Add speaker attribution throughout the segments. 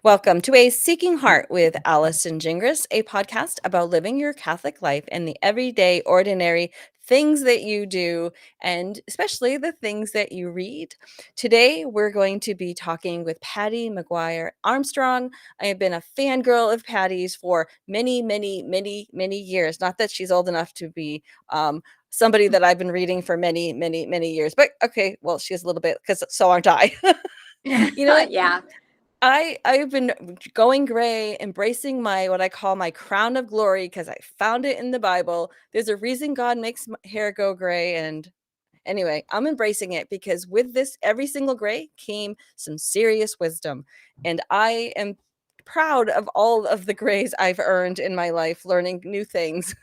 Speaker 1: Welcome to A Seeking Heart with Allison Gingras, a podcast about living your Catholic life and the everyday, ordinary things that you do, and especially the things that you read. Today, we're going to be talking with Patty McGuire Armstrong. I have been a fangirl of Patty's for many, many, many, many years. Not that she's old enough to be somebody that I've been reading for many, many, many years. But okay, well, she's a little bit, because so aren't I. You know,
Speaker 2: Yeah.
Speaker 1: I've been going gray, embracing my what I call my crown of glory because I found it in the Bible. There's a reason God makes my hair go gray, and anyway, I'm embracing it because with this every single gray came some serious wisdom, and I am proud of all of the grays I've earned in my life, learning new things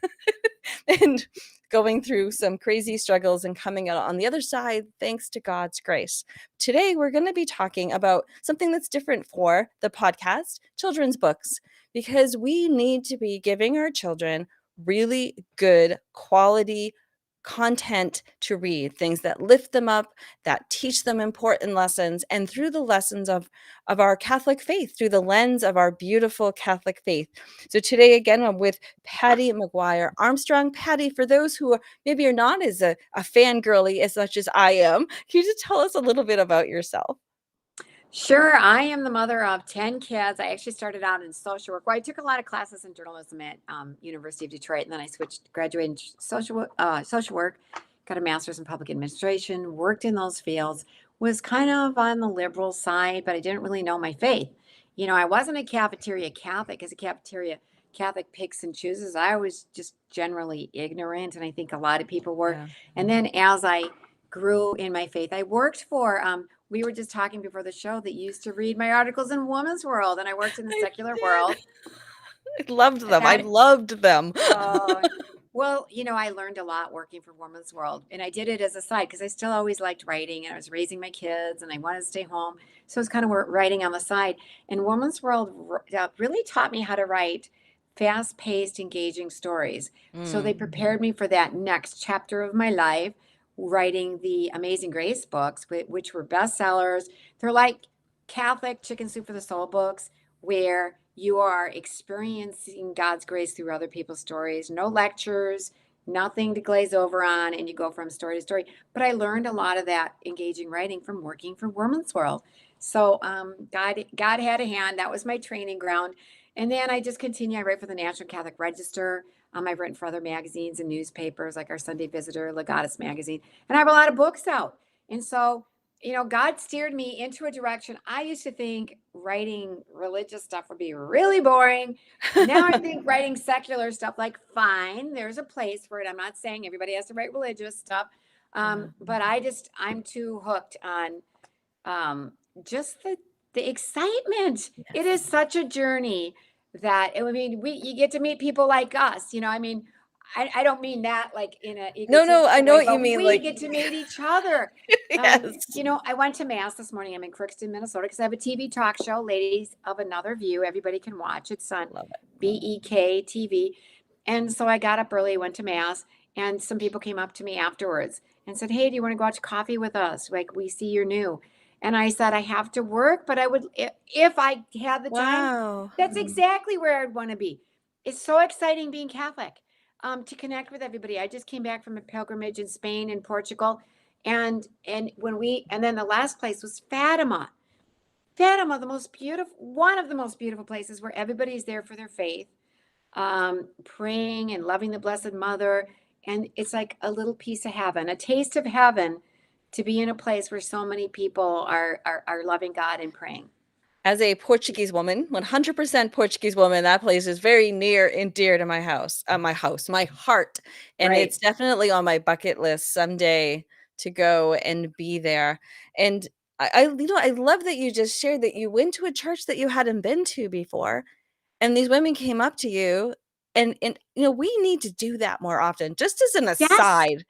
Speaker 1: and going through some crazy struggles and coming out on the other side thanks to God's grace. Today, we're going to be talking about something that's different for the podcast, children's books, because we need to be giving our children really good quality content to read, things that lift them up, that teach them important lessons, and through the lessons of our Catholic faith, through the lens of our beautiful Catholic faith. So today, again, I'm with Patty McGuire Armstrong. Patty, for those who maybe are not as a fangirly as much as I am, can you just tell us a little bit about yourself?
Speaker 2: Sure. I am the mother of 10 kids. I actually started out in social work. Well, I took a lot of classes in journalism at University of Detroit, and then I switched, graduated in social work, got a master's in public administration, worked in those fields, was kind of on the liberal side, but I didn't really know my faith. I wasn't a cafeteria Catholic, because a cafeteria Catholic picks and chooses. I was just generally ignorant, and I think a lot of people were.
Speaker 1: Yeah.
Speaker 2: And then as I grew in my faith, I worked for we were just talking before the show that you used to read my articles in Woman's World, and I worked in the
Speaker 1: I
Speaker 2: secular
Speaker 1: did.
Speaker 2: world.
Speaker 1: I loved them. I
Speaker 2: And
Speaker 1: loved them.
Speaker 2: uh, well, I learned a lot working for Woman's World, and I did it as a side because I still always liked writing, and I was raising my kids, and I wanted to stay home, so it was kind of writing on the side. And Woman's World really taught me how to write fast-paced, engaging stories. So they
Speaker 1: Mm.
Speaker 2: prepared me for that next chapter of my life, writing the Amazing Grace books, which were bestsellers. They're like Catholic Chicken Soup for the Soul books, where you are experiencing God's grace through other people's stories, no lectures, nothing to glaze over on, and you go from story to story. But I learned a lot of that engaging writing from working for Woman's World. So God had a hand. That was my training ground. And then I just continue. I write for the National Catholic Register. I've written for other magazines and newspapers like our Sunday Visitor, Legatus magazine, and I have a lot of books out. And so, God steered me into a direction. I used to think writing religious stuff would be really boring. Now I think writing secular stuff, like, fine, there's a place for it. I'm not saying everybody has to write religious stuff,
Speaker 1: Yeah.
Speaker 2: but I'm too hooked on just the excitement. It is
Speaker 1: Yes.
Speaker 2: such a journey that you get to meet people like us. I don't mean that like in an
Speaker 1: No, I
Speaker 2: egotistical
Speaker 1: know
Speaker 2: way,
Speaker 1: what you
Speaker 2: but
Speaker 1: mean.
Speaker 2: we
Speaker 1: Like,
Speaker 2: get to meet each other.
Speaker 1: yes.
Speaker 2: I went to mass this morning. I'm in Crookston, Minnesota, because I have a TV talk show, Ladies of Another View. Everybody can watch. It's on
Speaker 1: Love it.
Speaker 2: BEK TV. And so I got up early, went to mass, and some people came up to me afterwards and said, "Hey, do you want to go out to coffee with us? Like, we see you're new." And I said, "I have to work, but I would, if I had the time."
Speaker 1: Wow.
Speaker 2: That's exactly where I'd want to be. It's so exciting being Catholic, to connect with everybody. I just came back from a pilgrimage in Spain and Portugal, and then the last place was Fatima. Fatima, one of the most beautiful places where everybody's there for their faith, praying and loving the Blessed Mother. And it's like a little piece of heaven, a taste of heaven, to be in a place where so many people are loving God and praying.
Speaker 1: As a Portuguese woman, 100% Portuguese woman, that place is very near and dear to my heart. And
Speaker 2: Right.
Speaker 1: it's definitely on my bucket list someday to go and be there. And I love that you just shared that you went to a church that you hadn't been to before, and these women came up to you, and we need to do that more often. Just as an
Speaker 2: Yes.
Speaker 1: aside,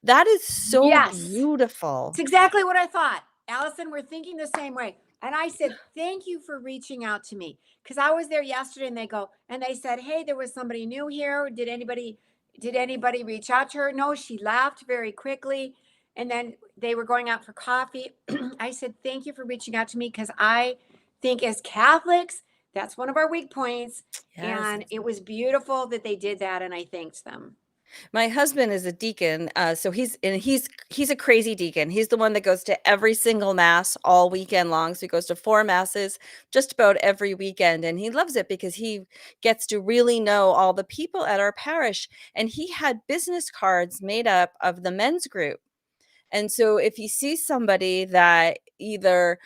Speaker 1: that is so
Speaker 2: Yes. It's
Speaker 1: beautiful.
Speaker 2: exactly what I thought. Allison, we're thinking the same way. And I said, "Thank you for reaching out to me." Because I was there yesterday, and they said, "Hey, there was somebody new here. Did anybody reach out to her?" No, she left very quickly. And then they were going out for coffee. I said, "Thank you for reaching out to me, because I think as Catholics, that's one of our weak points.
Speaker 1: Yes.
Speaker 2: And it was beautiful that they did that, and I thanked them.
Speaker 1: My husband is a deacon, so he's a crazy deacon. He's the one that goes to every single mass all weekend long. So he goes to 4 masses just about every weekend, and he loves it because he gets to really know all the people at our parish. And he had business cards made up of the men's group. And so if he sees somebody that either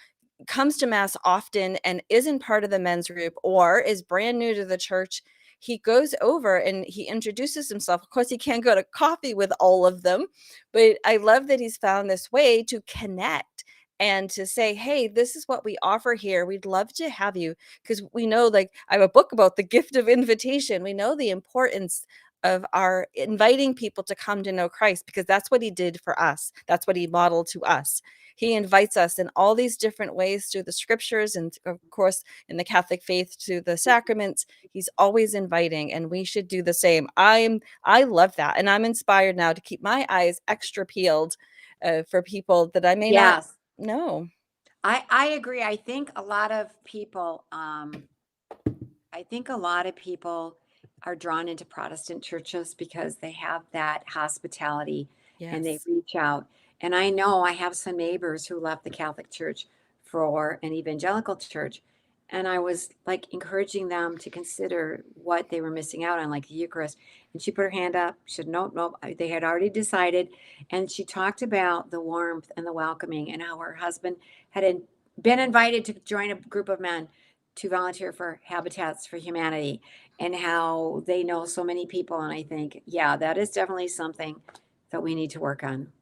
Speaker 1: comes to mass often and isn't part of the men's group or is brand new to the church, he goes over and he introduces himself. Of course, he can't go to coffee with all of them, but I love that he's found this way to connect and to say, hey, this is what we offer here. We'd love to have you, because we know, like, I have a book about the gift of invitation. We know the importance of our inviting people to come to know Christ, because that's what he did for us. That's what he modeled to us. He invites us in all these different ways through the scriptures, and of course in the Catholic faith to the sacraments. He's always inviting, and we should do the same. I love that, and I'm inspired now to keep my eyes extra peeled for people that I may not
Speaker 2: Yes,
Speaker 1: know.
Speaker 2: I agree. I think a lot of people are drawn into Protestant churches because they have that hospitality and they
Speaker 1: Yes.
Speaker 2: reach out. And I know I have some neighbors who left the Catholic Church for an evangelical church. And I was like encouraging them to consider what they were missing out on, like the Eucharist. And she put her hand up. She said, nope, nope. They had already decided. And she talked about the warmth and the welcoming and how her husband had been invited to join a group of men to volunteer for Habitats for Humanity, and how they know so many people. And I think, yeah, that is definitely something that we need to work on.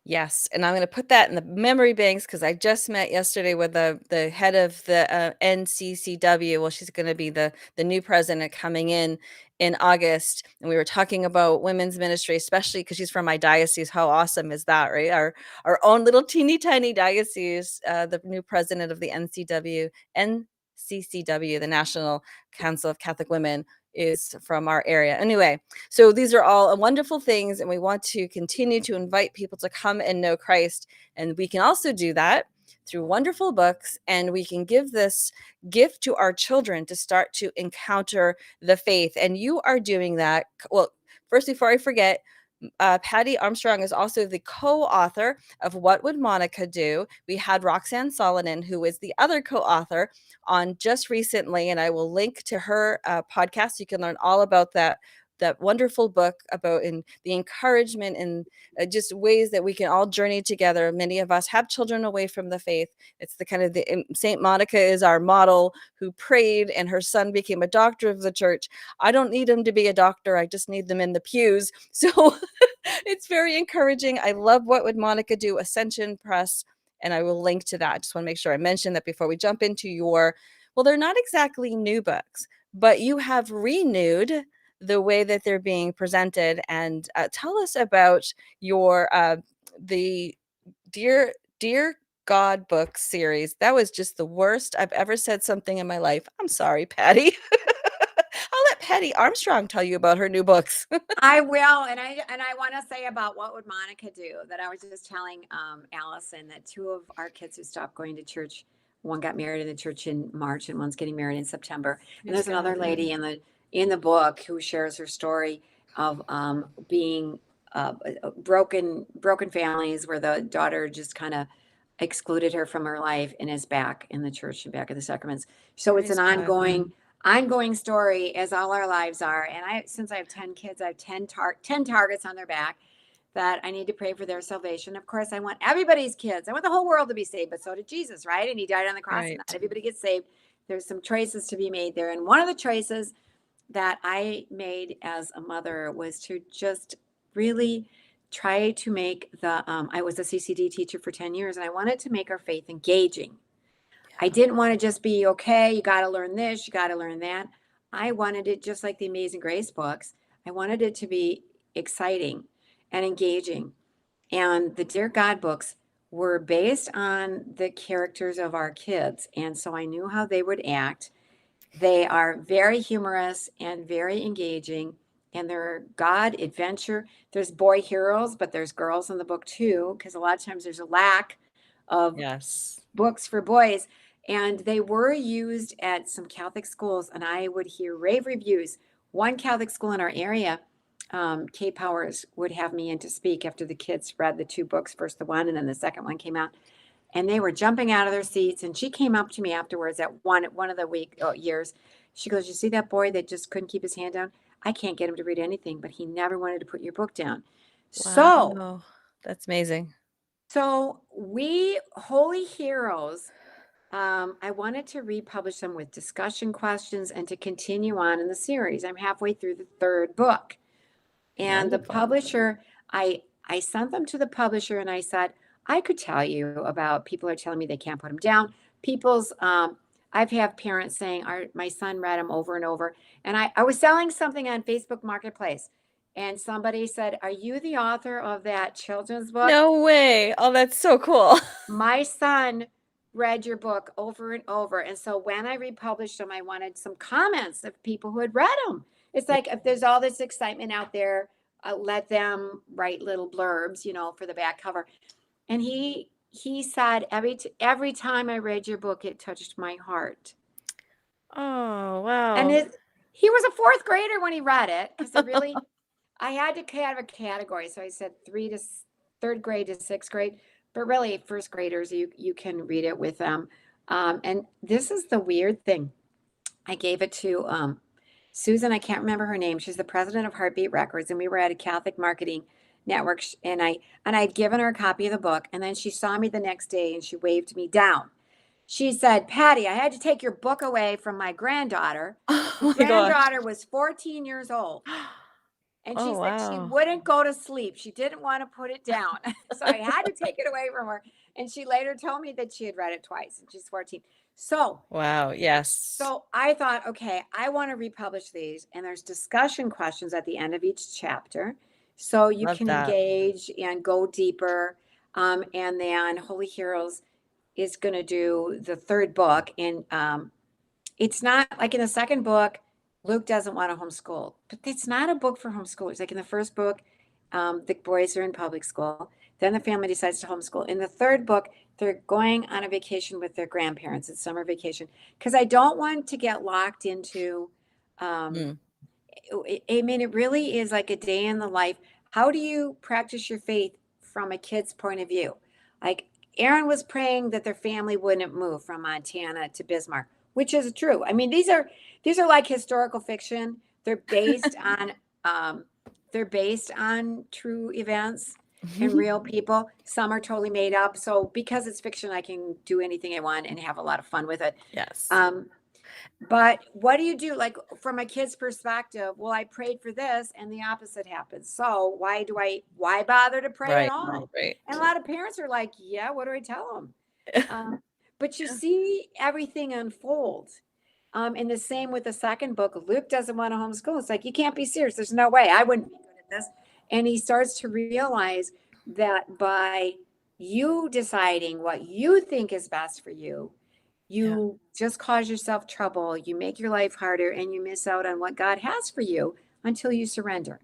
Speaker 1: Yes, and I'm gonna put that in the memory banks, because I just met yesterday with the head of the, NCCW. Well, she's gonna be the new president coming in August, and we were talking about women's ministry, especially because she's from my diocese. How awesome is that, right? Our own little teeny tiny diocese, the new president of the NCCW, the National Council of Catholic Women, is from our area. Anyway, so these are all wonderful things, and we want to continue to invite people to come and know Christ. And we can also do that through wonderful books, and we can give this gift to our children to start to encounter the faith. And you are doing that. Well, first, before I forget, Patty Armstrong is also the co-author of What Would Monica Do? We had Roxanne Solonen, who is the other co-author, on just recently, and I will link to her podcast. You can learn all about that wonderful book about in the encouragement and just ways that we can all journey together. Many of us have children away from the faith. It's the kind of the Saint Monica is our model, who prayed and her son became a doctor of the church. I don't need him to be a doctor. I just need them in the pews. So it's very encouraging. I love What Would Monica Do? Ascension Press, and I will link to that. I just want to make sure I mention that before we jump into your, well, they're not exactly new books, but you have renewed the way that they're being presented. And tell us about your the Dear God book series. That was just the worst I've ever said something in my life. I'm sorry, Patty. I'll let Patty Armstrong tell you about her new books.
Speaker 2: I will, and I want to say about What Would Monica Do, that I was just telling Allison that two of our kids who stopped going to church, one got married in the church in March and one's getting married in September. And
Speaker 1: Praise
Speaker 2: there's another
Speaker 1: God.
Speaker 2: lady in the book who shares her story of being broken families where the daughter just kind of excluded her from her life and is back in the church and back in the sacraments. So it's
Speaker 1: Praise
Speaker 2: an
Speaker 1: God.
Speaker 2: ongoing story, as all our lives are. And since I have 10 kids, I have 10 targets on their back that I need to pray for their salvation. Of course, I want everybody's kids. I want the whole world to be saved, but so did Jesus, right? And he died on the cross, and
Speaker 1: Right.
Speaker 2: not everybody gets saved. There's some choices to be made there. And one of the choices that I made as a mother was to just really try to make I was a CCD teacher for 10 years, and I wanted to make our faith engaging. I didn't want to just be, okay, you got to learn this, you got to learn that. I wanted it just like the Amazing Grace books. I wanted it to be exciting and engaging. And the Dear God books were based on the characters of our kids. And so I knew how they would act. They are very humorous and very engaging. And they're God adventure. There's boy heroes, but there's girls in the book too, because a lot of times there's a lack of
Speaker 1: Yes.
Speaker 2: books for boys. And they were used at some Catholic schools, and I would hear rave reviews. One Catholic school in our area, Kate Powers would have me in to speak after the kids read the two books, first the one, and then the second one came out. And they were jumping out of their seats. And she came up to me afterwards at one of the years. She goes, "You see that boy that just couldn't keep his hand down? I can't get him to read anything, but he never wanted to put your book down." So,
Speaker 1: Wow. That's amazing.
Speaker 2: so we Holy Heroes. I wanted to republish them with discussion questions and to continue on in the series. I'm halfway through the third book. And the
Speaker 1: Wonderful.
Speaker 2: publisher, I sent them to the publisher and I said, I could tell you about people are telling me they can't put them down. I've had parents saying, my son read them over and over. And I was selling something on Facebook Marketplace. And somebody said, "Are you the author of that children's book?"
Speaker 1: No way. Oh, that's so cool.
Speaker 2: My son read your book over and over. And so when I republished them, I wanted some comments of people who had read them. It's like if there's all this excitement out there, let them write little blurbs, for the back cover. And he said, every time I read your book, it touched my heart.
Speaker 1: Oh,
Speaker 2: And
Speaker 1: wow.
Speaker 2: he was a fourth grader when he read it, because I had to have a category. So I said third grade to sixth grade, but really first graders, you can read it with them. And this is the weird thing. I gave it to Susan. I can't remember her name. She's the president of Heartbeat Records, and we were at a Catholic marketing network. And I'd given her a copy of the book, and then she saw me the next day and she waved me down. She said, "Patty, I had to take your book away from my granddaughter.
Speaker 1: Oh
Speaker 2: Your
Speaker 1: my gosh.
Speaker 2: granddaughter was 14 years old. And she
Speaker 1: Oh,
Speaker 2: said she
Speaker 1: wow.
Speaker 2: wouldn't go to sleep. She didn't want to put it down." So I had to take it away from her. And she later told me that she had read it twice and she's 14. So
Speaker 1: Wow. Yes.
Speaker 2: I thought, okay, I want to republish these. And there's discussion questions at the end of each chapter. So you
Speaker 1: Love
Speaker 2: can
Speaker 1: that.
Speaker 2: engage and go deeper. And then Holy Heroes is going to do the third book. And it's not like in the second book, Luke doesn't want to homeschool, but it's not a book for homeschoolers. Like in the first book, the boys are in public school. Then the family decides to homeschool. In the third book, they're going on a vacation with their grandparents. It's summer vacation. Because I don't want to get locked into,
Speaker 1: Mm.
Speaker 2: I mean, it really is like a day in the life. How do you practice your faith from a kid's point of view? Like Aaron was praying that their family wouldn't move from Montana to Bismarck, which is true. I mean, these are like historical fiction. They're based on true events and real people. Some are totally made up. So because it's fiction, I can do anything I want and have a lot of fun with it.
Speaker 1: Yes.
Speaker 2: But what do you do? Like from a kid's perspective, well, I prayed for this and the opposite happened. So why bother to pray at all?
Speaker 1: Right.
Speaker 2: And a lot of parents are like, yeah, what do I tell them? But you see everything unfold. And the same with the second book. Luke doesn't want to homeschool. It's like, you can't be serious. There's no way. I wouldn't be good at this. And he starts to realize that by you deciding what you think is best for you, you just cause yourself trouble. You make your life harder and you miss out on what God has for you until you surrender.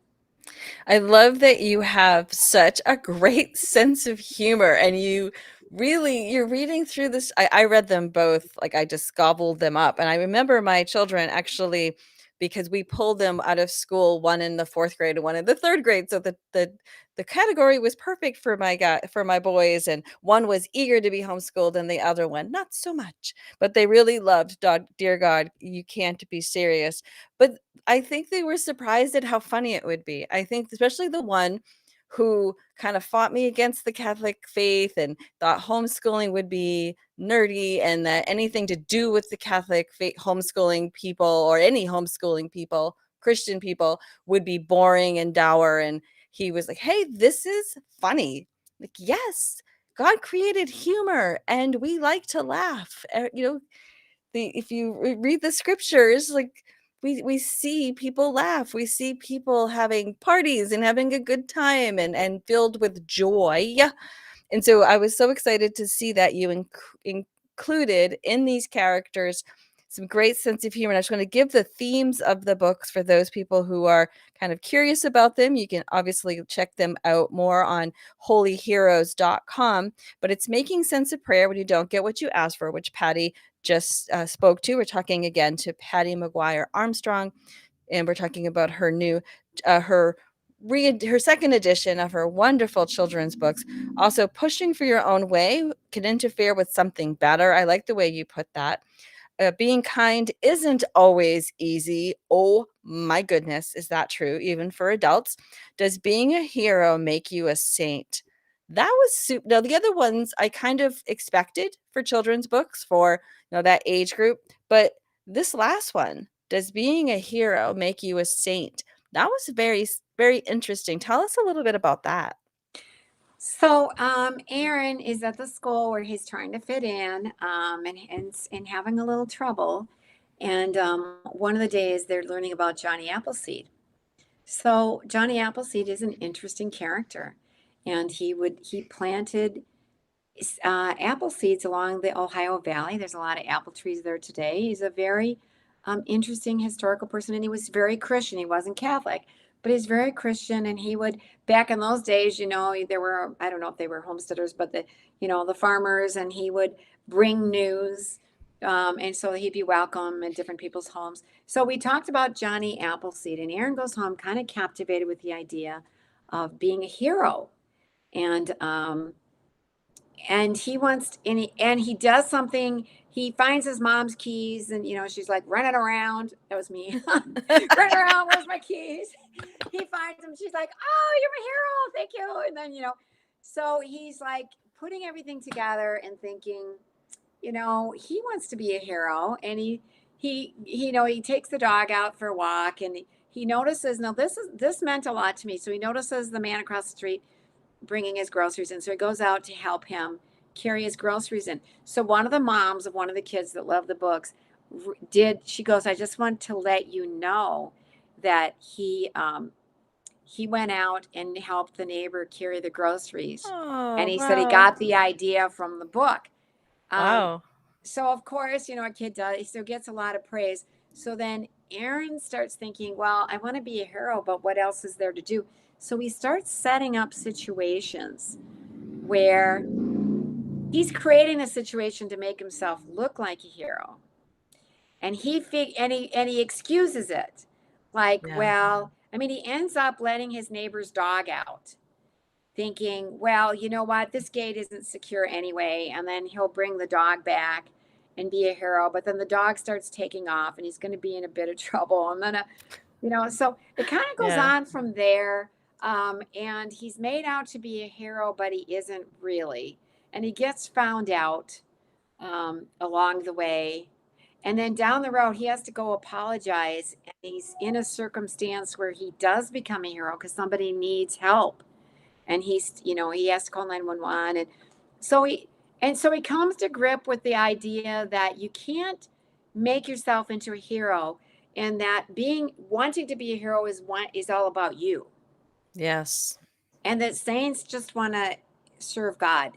Speaker 1: I love that you have such a great sense of humor and you're reading through this. I read them both, like I just gobbled them up. And I remember my children actually, because we pulled them out of school, one in the fourth grade and one in the third grade. So the category was perfect for my boys, and one was eager to be homeschooled and the other one not so much. But they really loved Dear God, You Can't Be Serious. But I think they were surprised at how funny it would be. I think especially the one who kind of fought me against the Catholic faith and thought homeschooling would be nerdy and that anything to do with the Catholic faith, homeschooling people or any homeschooling people, Christian people, would be boring and dour. And he was like, "Hey, this is funny." Like, yes, God created humor and we like to laugh. If you read the scriptures, like we see people laugh, we see people having parties and having a good time and filled with joy. And so I was so excited to see that you included in these characters some great sense of humor. And I just want to give the themes of the books for those people who are kind of curious about them. You can obviously check them out more on holyheroes.com, but it's making sense of prayer when you don't get what you ask for, which Patty just spoke to. We're talking again to Patty McGuire Armstrong, and we're talking about her new, her her second edition of her wonderful children's books. Also, pushing for your own way can interfere with something better. I like the way you put that. Being kind isn't always easy. Oh my goodness, is that true? Even for adults. Does being a hero make you a saint? That was super. Now, the other ones I kind of expected for children's books for that age group, but this last one, does being a hero make you a saint? That was very, very interesting. Tell us a little bit about that.
Speaker 2: So, Aaron is at the school where he's trying to fit in, and having a little trouble. And one of the days they're learning about Johnny Appleseed. So Johnny Appleseed is an interesting character, and he planted apple seeds along the Ohio Valley. There's a lot of apple trees there today. He's a very interesting historical person, and he was very Christian. He wasn't Catholic, but he's very Christian. And he would, back in those days, there were, I don't know if they were homesteaders, but the farmers, and he would bring news. And so he'd be welcome in different people's homes. So we talked about Johnny Appleseed, and Aaron goes home kind of captivated with the idea of being a hero. And he wants, and he does something. He finds his mom's keys, and she's like running around. That was me. Running around, where's my keys? He finds them. She's like, oh, you're my hero, thank you. And then so he's like putting everything together and thinking, he wants to be a hero. And he takes the dog out for a walk, and he notices, now this meant a lot to me. So he notices the man across the street bringing his groceries in. So he goes out to help him carry his groceries in. So one of the moms of one of the kids that love the books she goes, I just want to let you know that he went out and helped the neighbor carry the groceries.
Speaker 1: Oh,
Speaker 2: and he
Speaker 1: wow.
Speaker 2: said he got the idea from the book.
Speaker 1: Wow.
Speaker 2: So of course, a kid does, he still gets a lot of praise. So then Aaron starts thinking, well, I want to be a hero, but what else is there to do? So he starts setting up situations where he's creating a situation to make himself look like a hero. And he excuses it. Like,
Speaker 1: Yeah.
Speaker 2: well, he ends up letting his neighbor's dog out, thinking, well, you know what, this gate isn't secure anyway. And then he'll bring the dog back and be a hero. But then the dog starts taking off, and he's going to be in a bit of trouble. And then, so it kind of goes on from there. And he's made out to be a hero, but he isn't really. And he gets found out along the way. And then down the road, he has to go apologize. And he's in a circumstance where he does become a hero because somebody needs help. And he has to call 911. And so he comes to grip with the idea that you can't make yourself into a hero, and that wanting to be a hero is all about you.
Speaker 1: Yes.
Speaker 2: And that saints just want to serve God,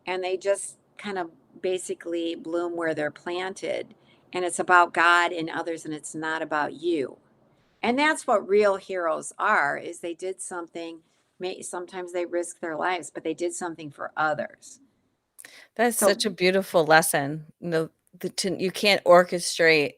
Speaker 2: and they just kind of basically bloom where they're planted, and it's about God and others, and it's not about you. And that's what real heroes are, is they did something. Sometimes they risk their lives, but they did something for others.
Speaker 1: That's such a beautiful lesson. You can't orchestrate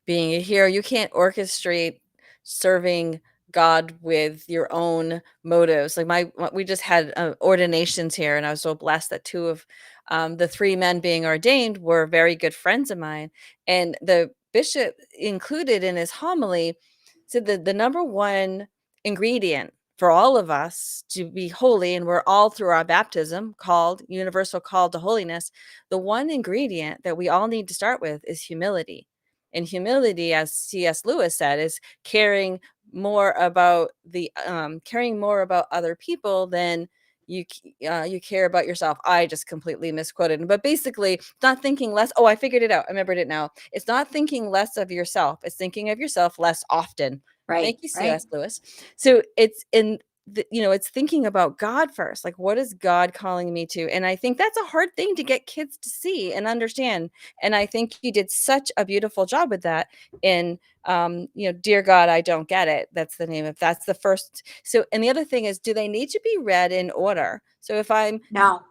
Speaker 1: being a hero. You can't orchestrate serving God with your own motives. Like we just had ordinations here, and I was so blessed that two of the three men being ordained were very good friends of mine. And the bishop included in his homily said that the number one ingredient for all of us to be holy, and we're all through our baptism called universal call to holiness, the one ingredient that we all need to start with is humility. And humility, as C.S. Lewis said, is caring more about other people than you care about yourself. I just completely misquoted, but basically, not thinking less. Oh, I figured it out. I remembered it now. It's not thinking less of yourself. It's thinking of yourself less often.
Speaker 2: Right.
Speaker 1: Thank you, C.S. Lewis. So it's it's thinking about God first. Like, what is God calling me to? And I think that's a hard thing to get kids to see and understand. And I think you did such a beautiful job with that in, Dear God, I Don't Get It. That's the first. So, and the other thing is, do they need to be read in order? So if I'm
Speaker 2: No.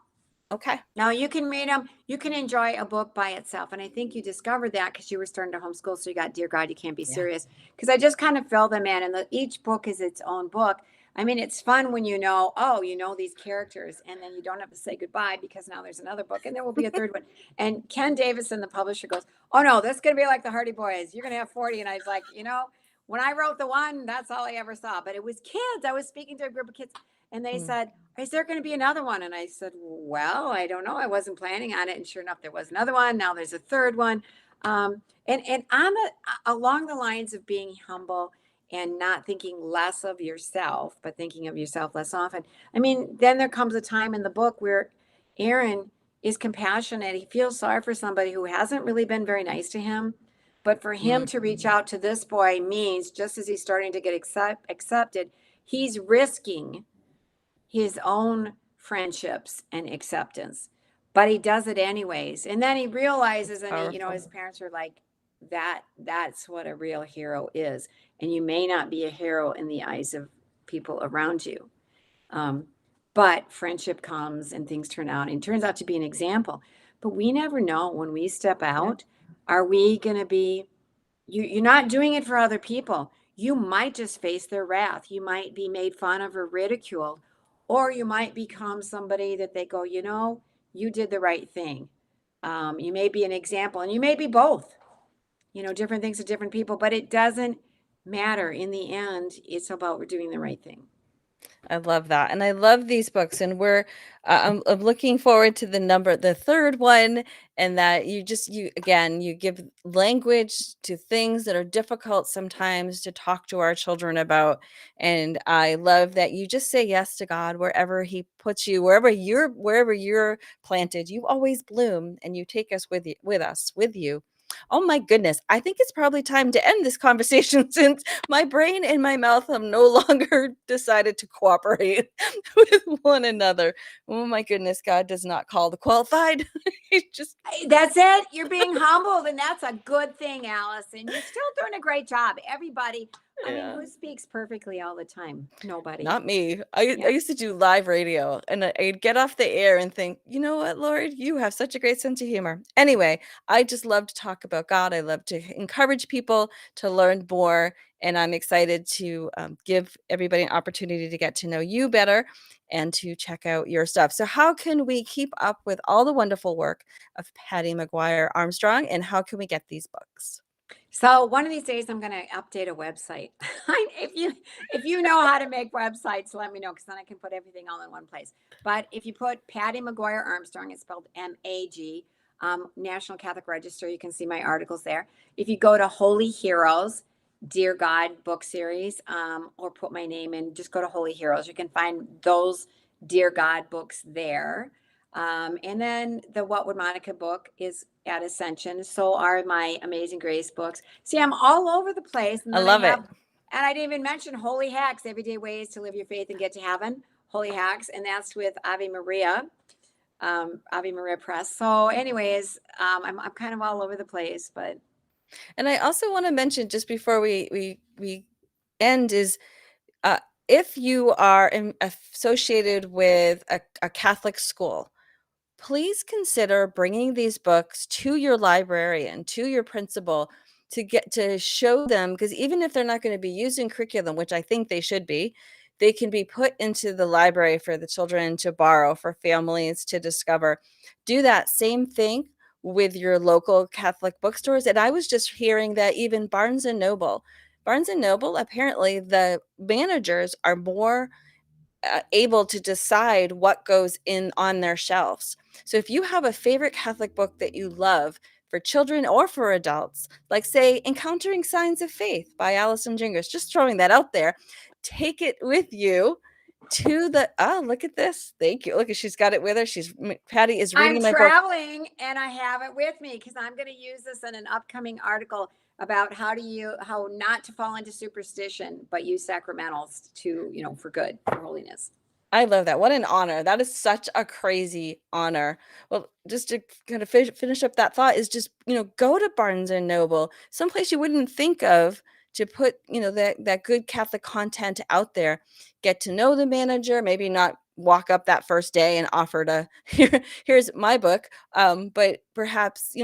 Speaker 1: Okay.
Speaker 2: Now you can read them. You can enjoy a book by itself, and I think you discovered that because you were starting to homeschool. So you got Dear God, You Can't Be
Speaker 1: Yeah.
Speaker 2: Serious. Because I just kind of fill them in, and each book is its own book. I mean, it's fun when you know, oh, you know these characters, and then you don't have to say goodbye because now there's another book, and there will be a third one. And Ken Davison, the publisher, goes, "Oh no, this is going to be like the Hardy Boys. You're going to have 40." And I was like, when I wrote the one, that's all I ever saw. But it was kids. I was speaking to a group of kids, and they
Speaker 1: Mm.
Speaker 2: said, is there going to be another one? And I said, well, I don't know. I wasn't planning on it. And sure enough, there was another one. Now there's a third one. And along the lines of being humble and not thinking less of yourself, but thinking of yourself less often. I mean, then there comes a time in the book where Aaron is compassionate. He feels sorry for somebody who hasn't really been very nice to him. But for him to reach out to this boy means just as he's starting to get accepted, he's risking his own friendships and acceptance, but he does it anyways. And then he realizes, and
Speaker 1: Powerful.
Speaker 2: his parents are like, that's what a real hero is. And you may not be a hero in the eyes of people around you. Um, but friendship comes and things turn out and turns out to be an example. But we never know when we step
Speaker 1: Yeah.
Speaker 2: out, are we going to be you're not doing it for other people. You might just face their wrath. You might be made fun of or ridiculed, or you might become somebody that they go, you did the right thing. You may be an example, and you may be both. Different things to different people, but it doesn't matter. In the end, it's about we're doing the right thing.
Speaker 1: I love that, and I love these books, and I'm looking forward to the third one, and that you give language to things that are difficult sometimes to talk to our children about, and I love that you just say yes to God wherever He puts you, wherever you're planted, you always bloom, and you take us with you. Oh my goodness, I think it's probably time to end this conversation since my brain and my mouth have no longer decided to cooperate with one another. Oh my goodness, God does not call the qualified. He just
Speaker 2: That's it. You're being humbled, and that's a good thing, Allison. You're still doing a great job. Everybody, I mean,
Speaker 1: yeah.
Speaker 2: who speaks perfectly all the time? Nobody.
Speaker 1: Not me. I
Speaker 2: Yeah.
Speaker 1: used to do live radio, and I'd get off the air and think, you know what, Lord, you have such a great sense of humor. Anyway, I just love to talk about God. I love to encourage people to learn more, and I'm excited to give everybody an opportunity to get to know you better and to check out your stuff. So, how can we keep up with all the wonderful work of Patty McGuire Armstrong, and how can we get these books?
Speaker 2: So one of these days, I'm going to update a website. If you know how to make websites, let me know because then I can put everything all in one place. But if you put Patty McGuire Armstrong, it's spelled MAG, National Catholic Register. You can see my articles there. If you go to Holy Heroes, Dear God book series, or put my name in, just go to Holy Heroes. You can find those Dear God books there. And then the What Would Monica book is at Ascension. So are my Amazing Grace books. See, I'm all over the place. And
Speaker 1: I
Speaker 2: then I
Speaker 1: love
Speaker 2: have,
Speaker 1: it.
Speaker 2: and I didn't even mention Holy Hacks, Everyday Ways to Live Your Faith and Get to Heaven. Holy Hacks. And that's with Ave Maria Press. So anyways, I'm kind of all over the place, but
Speaker 1: And I also want to mention just before we end is uh, if you are associated with a Catholic school, please consider bringing these books to your librarian, to your principal, to get to show them, because even if they're not going to be used in curriculum, which I think they should be, they can be put into the library for the children to borrow, for families to discover. Do that same thing with your local Catholic bookstores. And I was just hearing that even Barnes and Noble, apparently the managers are more able to decide what goes in on their shelves. So if you have a favorite Catholic book that you love for children or for adults, like say Encountering Signs of Faith by Allison Gingras, just throwing that out there, take it with you to the look at this. Thank you. Look, she's got it with her. Patty is
Speaker 2: I'm
Speaker 1: reading my book.
Speaker 2: traveling and I have it with me because I'm going to use this in an upcoming article about how not to fall into superstition, but use sacramentals to, for good, for holiness.
Speaker 1: I love that. What an honor. That is such a crazy honor. Well, just to kind of finish up that thought is just, go to Barnes and Noble, someplace you wouldn't think of to put, that good Catholic content out there. Get to know the manager, maybe not walk up that first day and offer to here's my book, but perhaps,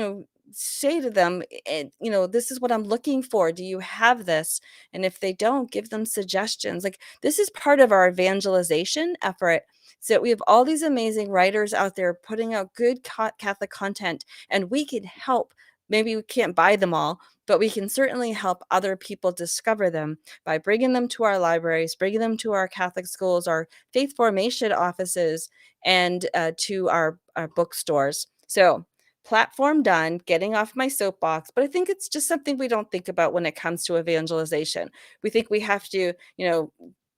Speaker 1: say to them, this is what I'm looking for, do you have this? And if they don't, give them suggestions. Like, this is part of our evangelization effort. So we have all these amazing writers out there putting out good Catholic content, and we can help. Maybe we can't buy them all, but we can certainly help other people discover them by bringing them to our libraries, bringing them to our Catholic schools, our faith formation offices, and to our bookstores. So, platform done, getting off my soapbox, but I think it's just something we don't think about when it comes to evangelization. We think we have to,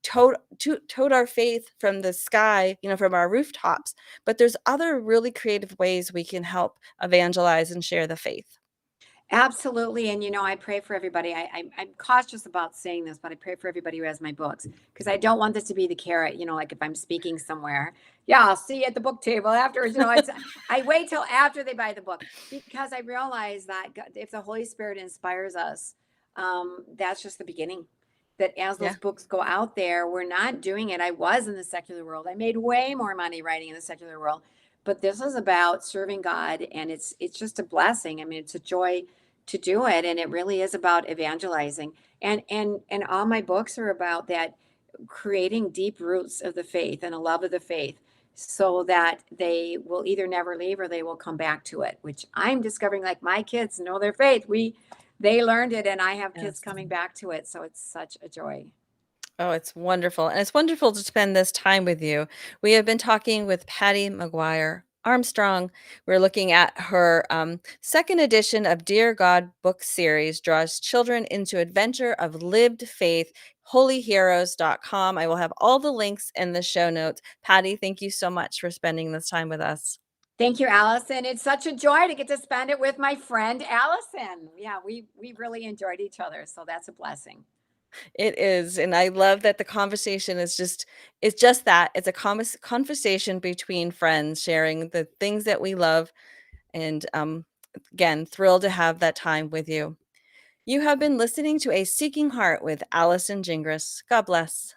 Speaker 1: tote our faith from the sky, from our rooftops, but there's other really creative ways we can help evangelize and share the faith.
Speaker 2: Absolutely. And, I pray for everybody. I'm cautious about saying this, but I pray for everybody who has my books, because I don't want this to be the carrot, like if I'm speaking somewhere, yeah, I'll see you at the book table afterwards. I wait till after they buy the book, because I realize that if the Holy Spirit inspires us, that's just the beginning. That as those books go out there, we're not doing it. I was in the secular world. I made way more money writing in the secular world, but this is about serving God, and it's just a blessing. I mean, it's a joy to do it, and it really is about evangelizing. And all my books are about that, creating deep roots of the faith and a love of the faith, so that they will either never leave or they will come back to it, which I'm discovering. Like, my kids know their faith. They learned it, and I have kids coming back to it, so it's such a joy.
Speaker 1: Oh, it's wonderful. And it's wonderful to spend this time with you. We have been talking with Patty McGuire Armstrong. We're looking at her second edition of Dear God book series, draws children into adventure of lived faith, holyheroes.com. I will have all the links in the show notes. Patty, thank you so much for spending this time with us.
Speaker 2: Thank you, Allison. It's such a joy to get to spend it with my friend, Allison. Yeah, we really enjoyed each other, so that's a blessing.
Speaker 1: It is, and I love that the conversation is it's just that. It's a conversation between friends sharing the things that we love, and again, thrilled to have that time with you. You have been listening to A Seeking Heart with Allison Gingras. God bless.